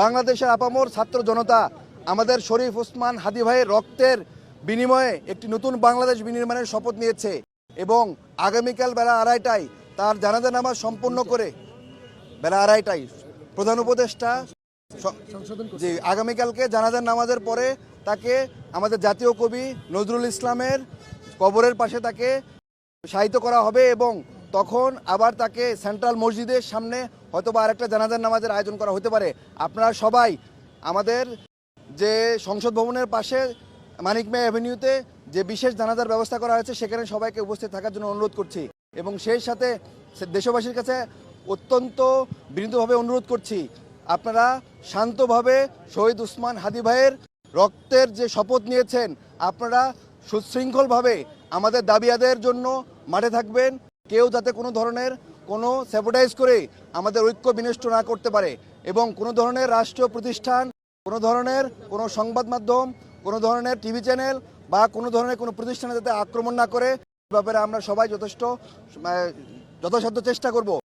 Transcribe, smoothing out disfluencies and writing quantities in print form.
বাংলাদেশের আপামর ছাত্র জনতা আমাদের শরীফ ওসমান হাদী ভাইয়ের রক্তের বিনিময়ে একটি নতুন বাংলাদেশ বিনির্মাণের শপথ নিয়েছে এবং আগামীকাল বেলা 2:30টায় তার জানাজা নামাজ সম্পন্ন করে বেলা 2:30টায় প্রধান উপদেষ্টা জি আগামীকালকে জানাজার নামাজের পরে তাকে আমাদের জাতীয় কবি নজরুল ইসলামের কবরের পাশে তাকে শায়িত করা হবে এবং তখন আবার তাকে সেন্ট্রাল মসজিদের সামনে হয়তোবা আরেকটা জানাজার নামাজের আয়োজন করা হতে পারে। আপনারা সবাই আমাদের যে সংসদ ভবনের পাশে মানিক মিয়া অ্যাভিনিউতে যে বিশেষ জানাজার ব্যবস্থা করা হয়েছে সেখানে সবাইকে উপস্থিত থাকার জন্য অনুরোধ করছি এবং সেই সাথে দেশবাসীর কাছে অত্যন্ত বিনীতভাবে অনুরোধ করছি আপনারা শান্তভাবে শহীদ ওসমান হাদী ভাইয়ের রক্তের যে শপথ নিয়েছেন আপনারা সুশৃঙ্খলভাবে আমাদের দাবি আদায়ের জন্য মাঠে থাকবেন। কেউ যাতে কোনো ধরনের কোনো স্যাবোটাইজ করে আমাদের ঐক্য বিনষ্ট না করতে পারে এবং কোনো ধরনের রাষ্ট্রীয় প্রতিষ্ঠান, কোনো ধরনের কোনো সংবাদ মাধ্যম, কোনো ধরনের টিভি চ্যানেল বা কোনো ধরনের কোনো প্রতিষ্ঠানে যাতে আক্রমণ না করে, এ ব্যাপারে আমরা সবাই যথাসাধ্য চেষ্টা করব।